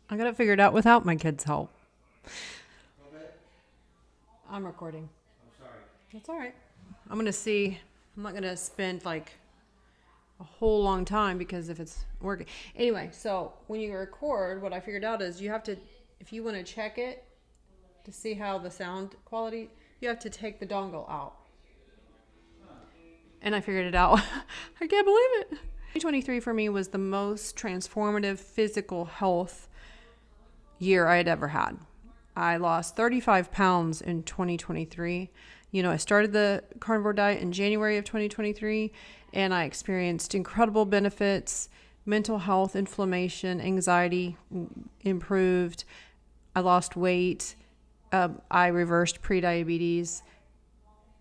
I got it figured out without my kids' help. I'm recording. That's all right. I'm going to see. I'm not going to spend like a whole long time because if it's working. Anyway, so when you record, what I figured out is you have to, if you want to check it to see how the sound quality, you have to take the dongle out. And I figured it out. I can't believe it. 2023 for me was the most transformative physical health year I had ever had. I lost 35 pounds in 2023. I started the Carnivore Diet in January of 2023, and I experienced incredible benefits. Mental health, inflammation, anxiety improved. I lost weight. I reversed prediabetes.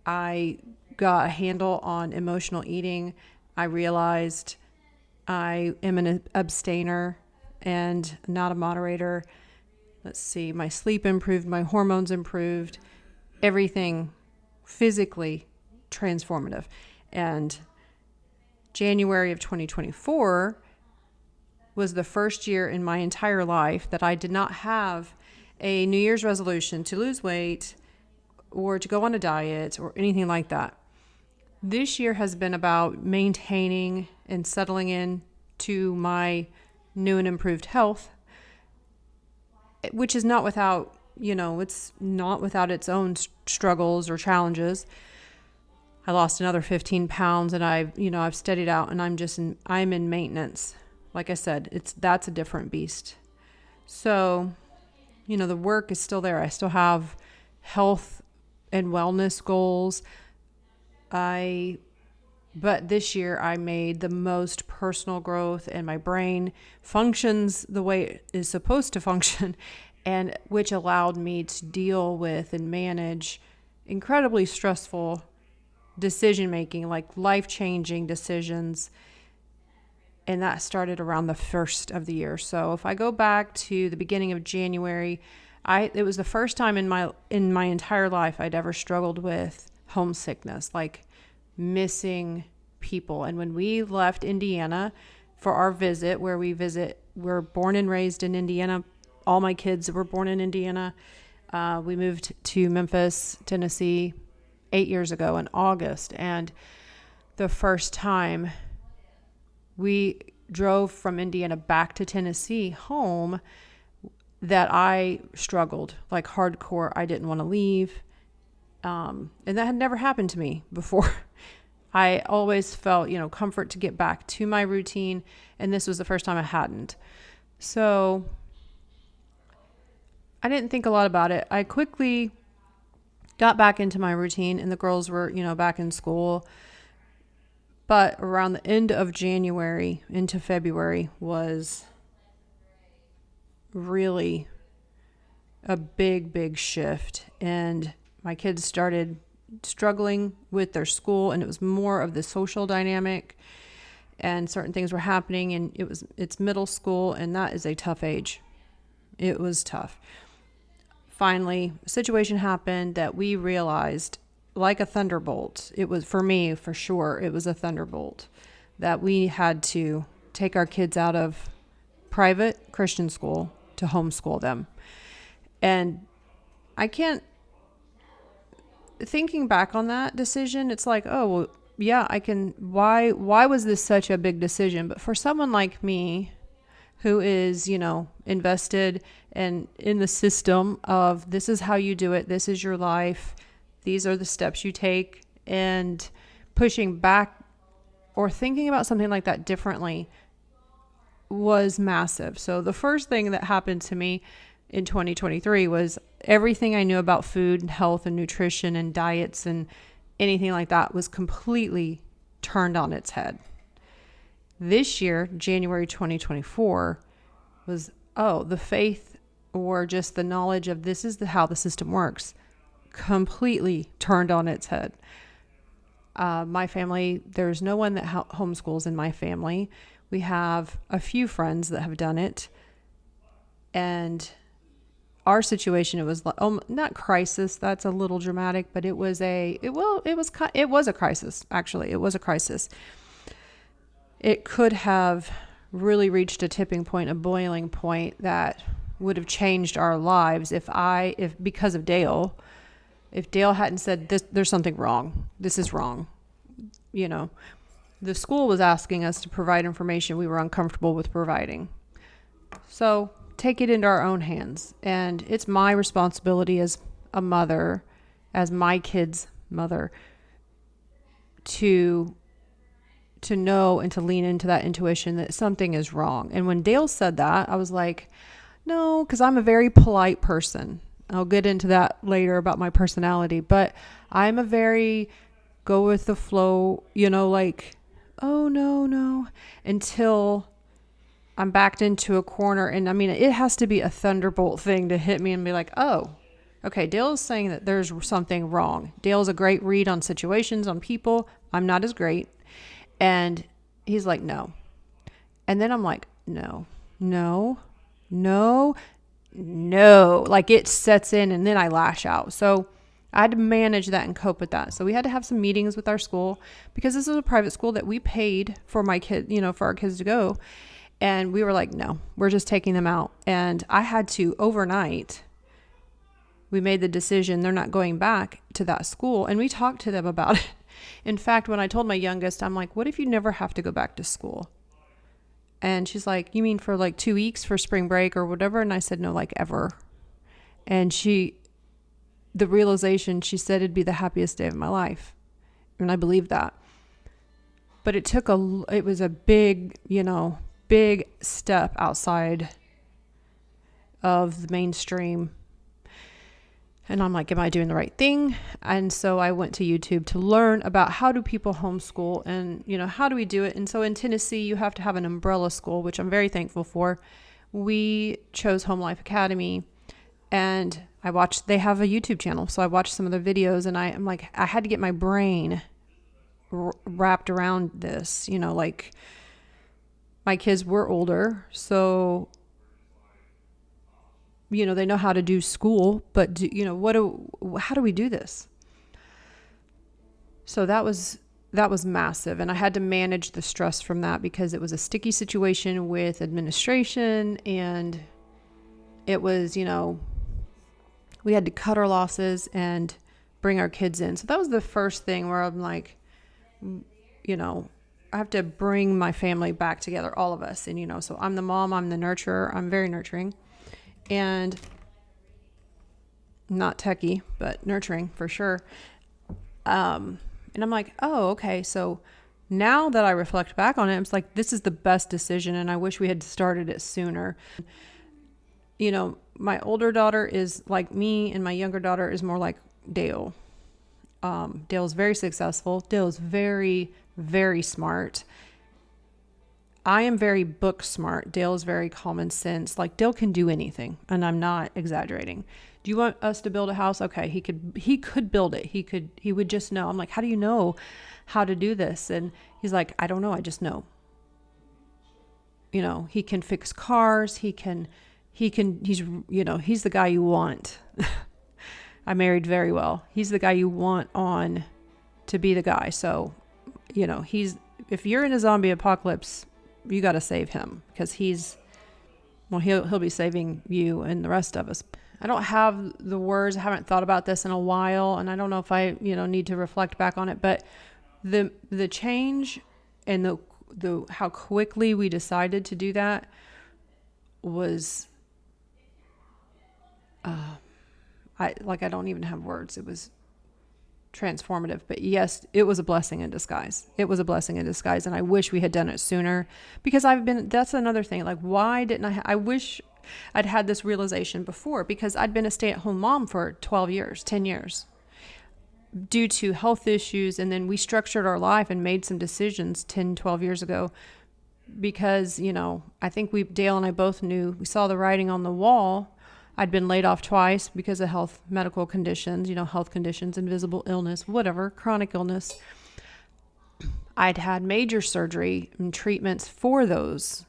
I got a handle on emotional eating. I realized I am an abstainer and not a moderator. Let's see, my sleep improved, my hormones improved, everything physically transformative. And January of 2024 was the first year in my entire life that I did not have a New Year's resolution to lose weight or to go on a diet or anything like that. This year has been about maintaining and settling in to my new and improved health, which is not without, it's not without its own struggles or challenges. I lost another 15 pounds and I've steadied out and I'm in maintenance. Like I said, that's a different beast. So, the work is still there. I still have health and wellness goals. But this year I made the most personal growth and my brain functions the way it is supposed to function, and which allowed me to deal with and manage incredibly stressful decision making, like life-changing decisions. And that started around the first of the year. So if I go back to the beginning of January, it was the first time in my entire life I'd ever struggled with homesickness, like missing people. And when we left Indiana for our visit, we're born and raised in Indiana. All my kids were born in Indiana. We moved to Memphis, Tennessee 8 years ago in August. And the first time we drove from Indiana back to Tennessee home, that I struggled like hardcore. I didn't want to leave. And that had never happened to me before. I always felt, comfort to get back to my routine. And this was the first time I hadn't. So I didn't think a lot about it. I quickly got back into my routine and the girls were, back in school. But around the end of January into February was really a big, big shift. And my kids started struggling with their school, and it was more of the social dynamic, and certain things were happening, and it's middle school, and that is a tough age. It was tough. Finally, a situation happened that we realized, like a thunderbolt, it was, for me, for sure, it was a thunderbolt, that we had to take our kids out of private Christian school to homeschool them. And thinking back on that decision, it's like, oh, well, yeah, why was this such a big decision? But for someone like me who is, invested and in the system of this is how you do it, this is your life, these are the steps you take, and pushing back or thinking about something like that differently was massive. So the first thing that happened to me in 2023 was everything I knew about food and health and nutrition and diets and anything like that was completely turned on its head. This year, January 2024, was, the faith or just the knowledge of this is how the system works completely turned on its head. My family, there's no one that homeschools in my family. We have a few friends that have done it. And our situation, it was not crisis. That's a little dramatic, but it was a crisis. Actually, it was a crisis. It could have really reached a tipping point, a boiling point that would have changed our lives if because of Dale, if Dale hadn't said this, there's something wrong. This is wrong. You know, the school was asking us to provide information we were uncomfortable with providing. So take it into our own hands. And it's my responsibility as a mother, as my kid's mother, to know and to lean into that intuition that something is wrong. And when Dale said that, I was like, no, because I'm a very polite person. I'll get into that later about my personality, but I'm a very go with the flow, like, oh, no, until I'm backed into a corner. And I mean, it has to be a thunderbolt thing to hit me and be like, oh, okay, Dale's saying that there's something wrong. Dale's a great read on situations, on people. I'm not as great. And he's like, no. And then I'm like, no. Like it sets in and then I lash out. So I had to manage that and cope with that. So we had to have some meetings with our school because this is a private school that we paid for my kid, for our kids to go. And we were like, no, we're just taking them out. And I had to overnight, we made the decision they're not going back to that school. And we talked to them about it. In fact, when I told my youngest, I'm like, what if you never have to go back to school? And she's like, you mean for like 2 weeks for spring break or whatever? And I said, no, like ever. And the realization, she said it'd be the happiest day of my life. And I believe that. But it was a big step outside of the mainstream. And I'm like, am I doing the right thing? And so I went to YouTube to learn about how do people homeschool and, how do we do it? And so in Tennessee, you have to have an umbrella school, which I'm very thankful for. We chose Home Life Academy and they have a YouTube channel. So I watched some of their videos and I'm like, I had to get my brain wrapped around this, like my kids were older. So they know how to do school, but how do we do this? So that was massive. And I had to manage the stress from that because it was a sticky situation with administration and it was, we had to cut our losses and bring our kids in. So that was the first thing where I'm like, I have to bring my family back together, all of us. And, so I'm the mom, I'm the nurturer, I'm very nurturing. And not techie, but nurturing for sure. And I'm like, oh, okay. So now that I reflect back on it, it's like, this is the best decision. And I wish we had started it sooner. My older daughter is like me and my younger daughter is more like Dale. Dale's very successful. Dale's very, very smart. I am very book smart. Dale is very common sense. Like Dale can do anything, and I'm not exaggerating. Do you want us to build a house? Okay, he could build it. He would just know. I'm like, how do you know how to do this? And he's like, I don't know. I just know. He can fix cars. He's the guy you want. I married very well. He's the guy you want on to be the guy. So, if you're in a zombie apocalypse, you got to save him because he'll be saving you and the rest of us. I don't have the words. I haven't thought about this in a while, and I don't know if I, need to reflect back on it, but the change and the how quickly we decided to do that was I don't even have words. It was transformative. But yes, it was a blessing in disguise. It was a blessing in disguise. And I wish we had done it sooner because that's another thing. Like, why didn't I wish I'd had this realization before because I'd been a stay-at-home mom for 10 years due to health issues. And then we structured our life and made some decisions 10, 12 years ago because, I think Dale and I both knew, we saw the writing on the wall. I'd been laid off twice because of medical conditions, health conditions, invisible illness, whatever, chronic illness. I'd had major surgery and treatments for those.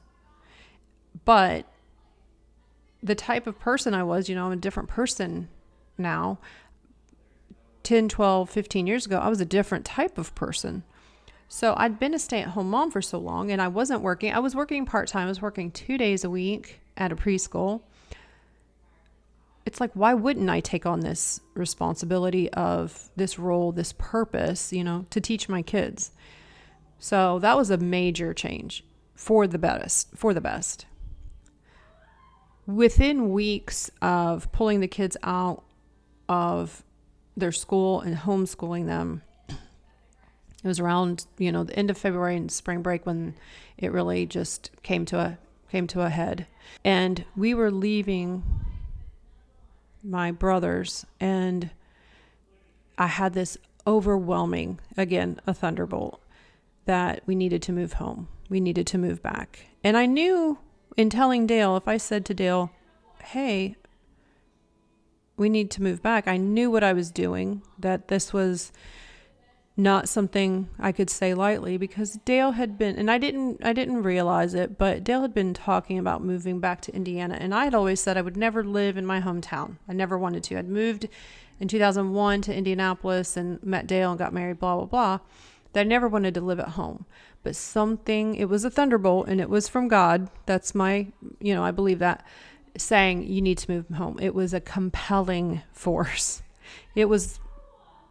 But the type of person I was, I'm a different person now. 10, 12, 15 years ago, I was a different type of person. So I'd been a stay-at-home mom for so long, and I wasn't working. I was working part-time. I was working 2 days a week at a preschool. It's like, why wouldn't I take on this responsibility of this role, this purpose, to teach my kids? So that was a major change for the best. Within weeks of pulling the kids out of their school and homeschooling them, it was around, the end of February and spring break when it really just came to a head. And we were leaving my brothers, and I had this overwhelming, again, a thunderbolt, that we needed to move home. We needed to move back. And I knew in telling Dale, if I said to Dale, hey, we need to move back, I knew what I was doing, that this was not something I could say lightly, because Dale had been, and I didn't realize it, but Dale had been talking about moving back to Indiana. And I had always said I would never live in my hometown. I never wanted to. I'd moved in 2001 to Indianapolis and met Dale and got married, blah, blah, blah. That I never wanted to live at home. But it was a thunderbolt, and it was from God. That's my, I believe that, saying you need to move home. It was a compelling force. It was,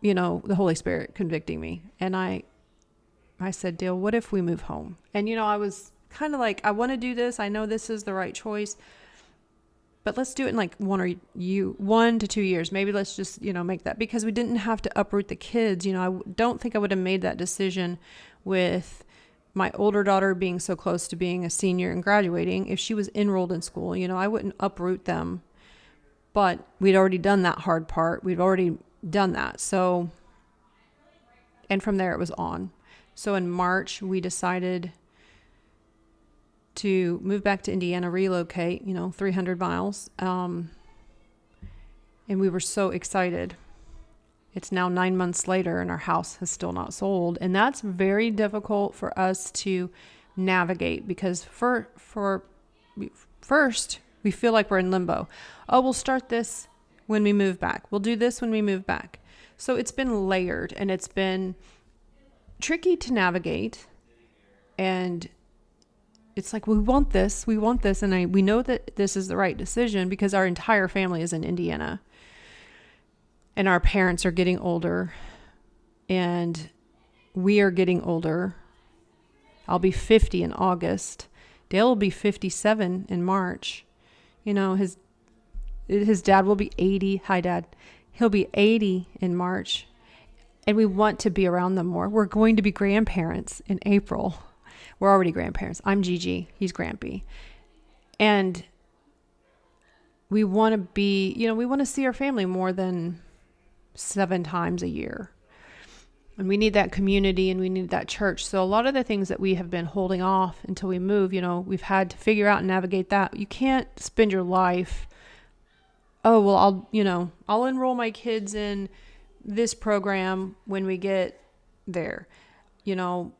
the Holy Spirit convicting me. And I said, Dale, what if we move home? And, I was kind of like, I want to do this. I know this is the right choice, but let's do it in like 1 to 2 years. Maybe let's just, make that, because we didn't have to uproot the kids. I don't think I would have made that decision with my older daughter being so close to being a senior and graduating. If she was enrolled in school, I wouldn't uproot them, but we'd already done that hard part. We'd already done that. So, and from there it was on. So in March, we decided to move back to Indiana, relocate, 300 miles. And we were so excited. It's now 9 months later and our house has still not sold. And that's very difficult for us to navigate, because first we feel like we're in limbo. Oh, we'll start this when we move back. We'll do this when we move back. So it's been layered, and it's been tricky to navigate. And it's like, we want this. And we know that this is the right decision, because our entire family is in Indiana. And our parents are getting older, and we are getting older. I'll be 50 in August. Dale will be 57 in March. His dad will be 80. Hi, Dad. He'll be 80 in March. And we want to be around them more. We're going to be grandparents in April. We're already grandparents. I'm Gigi. He's Grampy. And we want to see our family more than 7 times a year. And we need that community, and we need that church. So a lot of the things that we have been holding off until we move, we've had to figure out and navigate that. You can't spend your life, oh, well, I'll enroll my kids in this program when we get there. We'll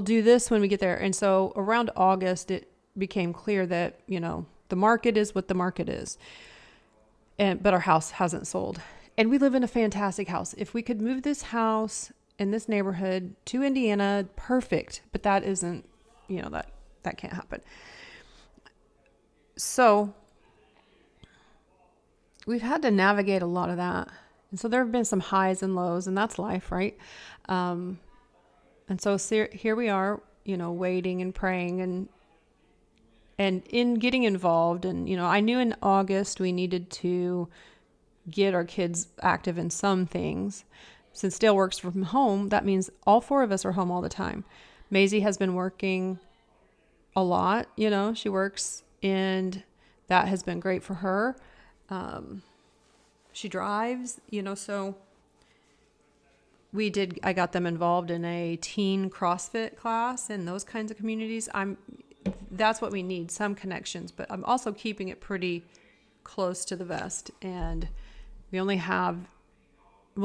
do this when we get there. And so around August, it became clear that, the market is what the market is. But our house hasn't sold. And we live in a fantastic house. If we could move this house in this neighborhood to Indiana, perfect. But that isn't, that can't happen. So we've had to navigate a lot of that. And so there have been some highs and lows, and that's life, right? And so here we are, waiting and praying and in getting involved. And, I knew in August we needed to get our kids active in some things. Since Dale works from home, that means all 4 of us are home all the time. Maisie has been working a lot, she works, and that has been great for her. She drives, so I got them involved in a teen CrossFit class and those kinds of communities. That's what we need, some connections, but I'm also keeping it pretty close to the vest. And we'll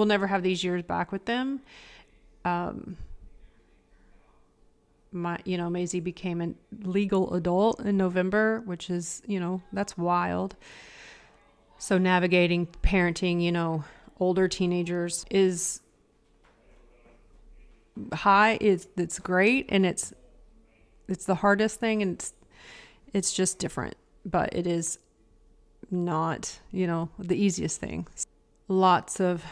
never have these years back with them. Maisie became a legal adult in November, which is, that's wild. So navigating parenting, older teenagers is high is it's great, and it's the hardest thing, and it's just different, but it is not, the easiest thing. Lots of,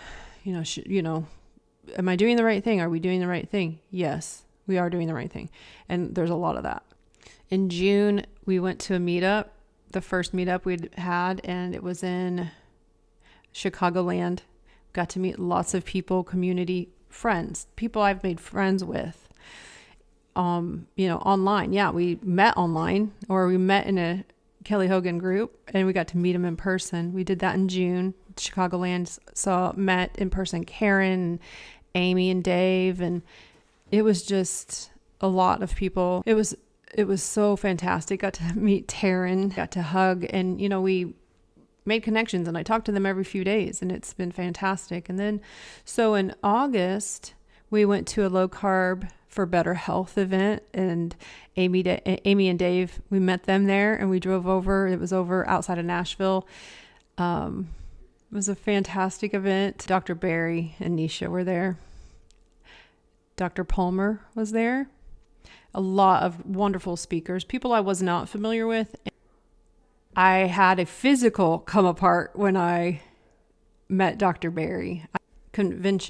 am I doing the right thing? Are we doing the right thing? Yes, we are doing the right thing. And there's a lot of that. In June, we went to a meetup, the first meetup we'd had, and it was in Chicagoland. Got to meet lots of people, community friends, people I've made friends with, online. Yeah, we met online, or we met in a Kelly Hogan group, and we got to meet them in person. We did that in June. Chicagoland, met in person Karen, and Amy, and Dave, and it was just a lot of people. It was so fantastic. Got to meet Taryn, got to hug, and we made connections, and I talked to them every few days, and it's been fantastic. And then, so in August, we went to a low carb for better health event, and Amy and Dave, we met them there, and we drove over. It was over outside of Nashville. It was a fantastic event. Dr. Barry and Nisha were there. Dr. Palmer was there. A lot of wonderful speakers, people I was not familiar with. I had a physical come apart when I met Dr. Barry. Conference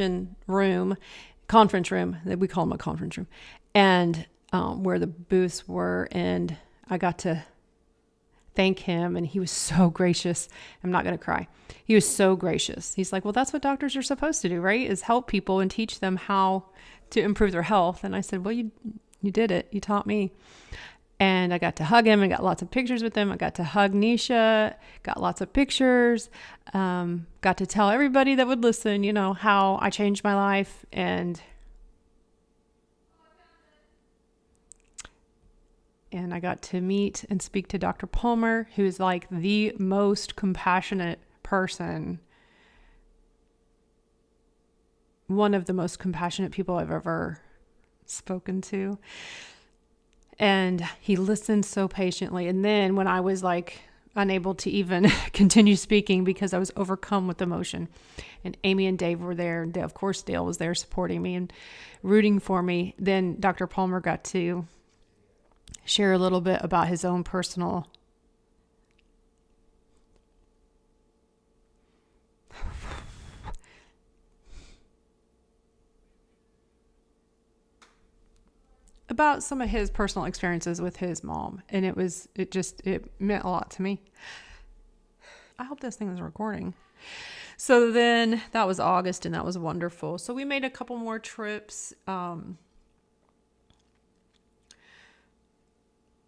room, that we call them a conference room, and where the booths were, and I got to thank him, and he was so gracious. I'm not going to cry. He was so gracious. He's like, well, that's what doctors are supposed to do, right? Is help people and teach them how to improve their health. And I said, well, you did it. You taught me. And I got to hug him and got lots of pictures with him. I got to hug Nisha, got lots of pictures, got to tell everybody that would listen, how I changed my life. And I got to meet and speak to Dr. Palmer, who's like the most compassionate person, one of the most compassionate people I've ever spoken to. And he listened so patiently. And then when I was like unable to even continue speaking because I was overcome with emotion, and Amy and Dave were there, and of course Dale was there supporting me and rooting for me, then Dr. Palmer got to share a little bit about his own personal about some of his personal experiences with his mom. And it meant a lot to me. I hope this thing is recording. So then that was August, and that was wonderful. So we made a couple more trips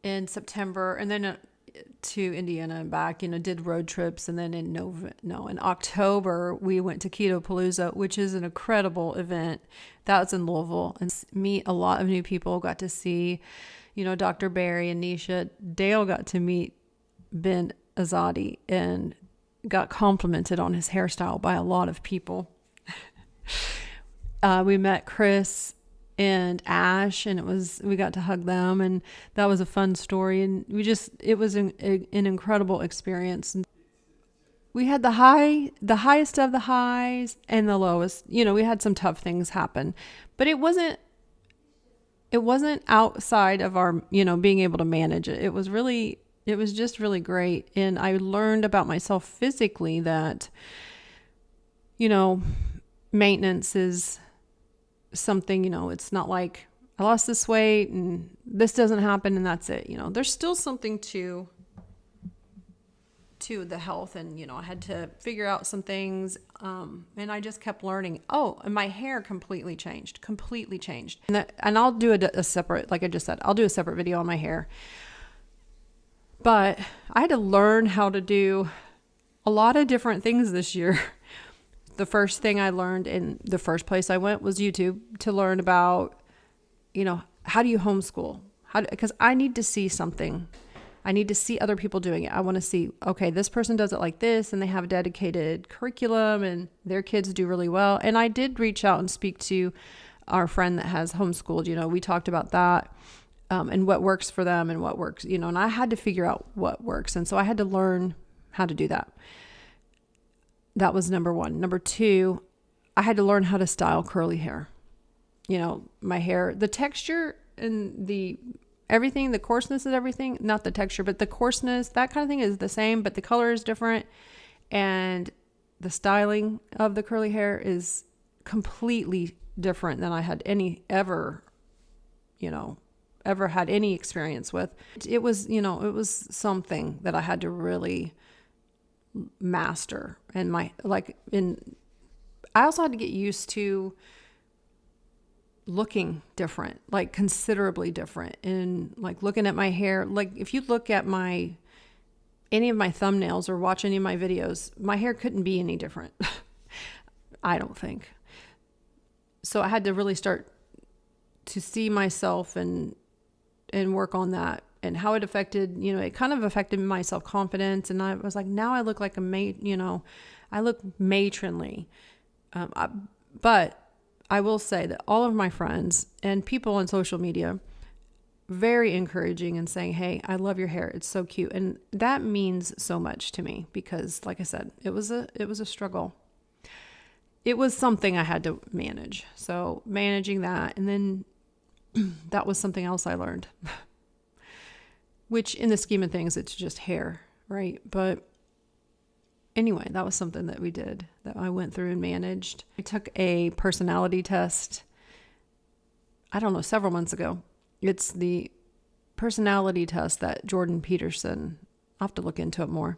in September, and then to Indiana and back, did road trips. And then in October, we went to Keto Palooza, which is an incredible event. That was in Louisville, and meet a lot of new people. Got to see, Dr. Barry and Nisha. Dale got to meet Ben Azadi and got complimented on his hairstyle by a lot of people. We met Chris and Ash, and we got to hug them, and that was a fun story. And it was an incredible experience. And we had the highest of the highs and the lowest. We had some tough things happen, but it wasn't outside of our, being able to manage it. It was just really great. And I learned about myself physically that, maintenance is something, it's not like I lost this weight and this doesn't happen and that's it. There's still something to the health, and I had to figure out some things, and I just kept learning. And my hair completely changed. And I'll do a separate, like I just said, I'll do a separate video on my hair. But I had to learn how to do a lot of different things this year. The first thing I learned in the first place I went was YouTube, to learn about, how do you homeschool? Because I need to see something. I need to see other people doing it. I want to see, okay, this person does it like this, and they have a dedicated curriculum, and their kids do really well. And I did reach out and speak to our friend that has homeschooled. We talked about that, and what works for them and what works, and I had to figure out what works. And so I had to learn how to do that. That was number one. Number two, I had to learn how to style curly hair. my hair, the texture and everything, the coarseness of everything, not the texture, but the coarseness, that kind of thing is the same, but the color is different. And the styling of the curly hair is completely different than I had ever had any experience with. It was something that I had to really master. And I also had to get used to looking different, like considerably different, and like looking at my hair. Like if you look at any of my thumbnails or watch any of my videos, my hair couldn't be any different. I don't think. So I had to really start to see myself and work on that, and how it affected, it kind of affected my self-confidence. And I was like, now I look like I look matronly. But I will say that all of my friends and people on social media, very encouraging and saying, hey, I love your hair. It's so cute. And that means so much to me because, like I said, it was a struggle. It was something I had to manage. So managing that, and then that was something else I learned, which in the scheme of things, it's just hair, right? But anyway, that was something that we did, that I went through and managed. I took a personality test, I don't know, several months ago. It's the personality test that Jordan Peterson, I'll have to look into it more,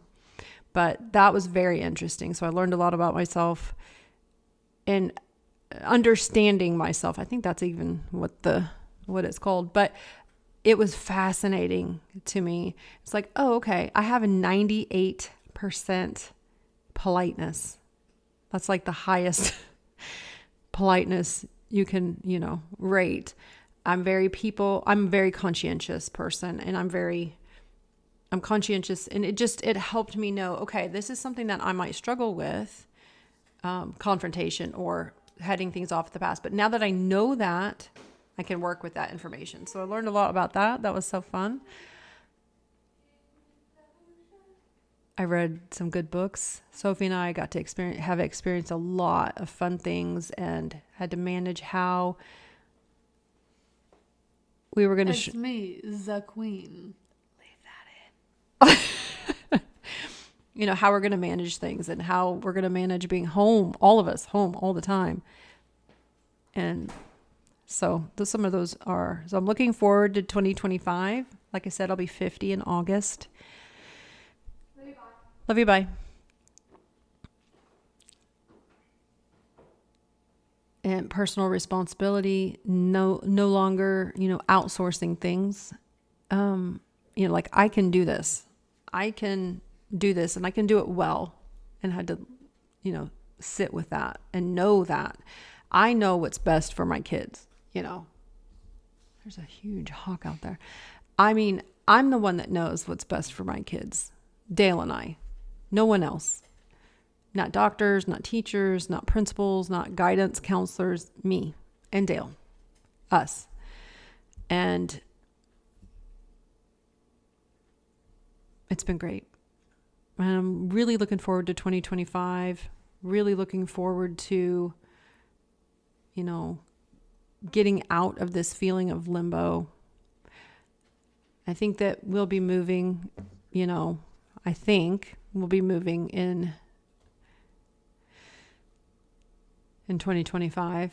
but that was very interesting. So I learned a lot about myself and understanding myself. I think that's even what it's called, but it was fascinating to me. It's like, oh, okay, I have a 98% politeness. That's like the highest politeness you can, rate. I'm a very conscientious person, and I'm conscientious, and it helped me know, okay, this is something that I might struggle with, confrontation or heading things off at the past. But now that I know that, I can work with that information. So I learned a lot about that. That was so fun. I read some good books. Sophie and I got to have experienced a lot of fun things, and had to manage how we were going to... It's me, the queen. Leave that in. How we're going to manage things, and how we're going to manage being home, all of us home all the time. And so some of those are... So I'm looking forward to 2025. Like I said, I'll be 50 in August. Love you, bye. And personal responsibility, no longer, outsourcing things. Like I can do this. I can do this, and I can do it well. And had to, sit with that and know that I know what's best for my kids. There's a huge hawk out there. I mean, I'm the one that knows what's best for my kids. Dale and I. No one else. Not doctors, not teachers, not principals, not guidance counselors. Me and Dale. Us. And it's been great. And I'm really looking forward to 2025. Really looking forward to, getting out of this feeling of limbo. I think that we'll be moving, I think we'll be moving in 2025.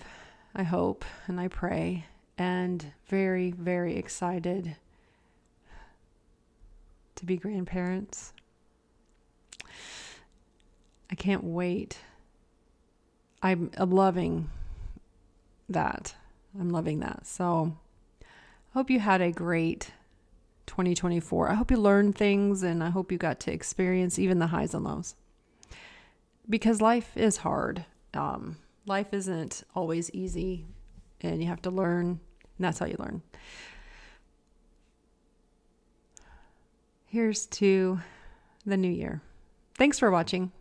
I hope and I pray, and very, very excited to be grandparents. I can't wait. I'm loving that. I'm loving that. So I hope you had a great 2024. I hope you learned things, and I hope you got to experience even the highs and lows, because life is hard. Life isn't always easy, and you have to learn, and that's how you learn. Here's to the new year. Thanks for watching.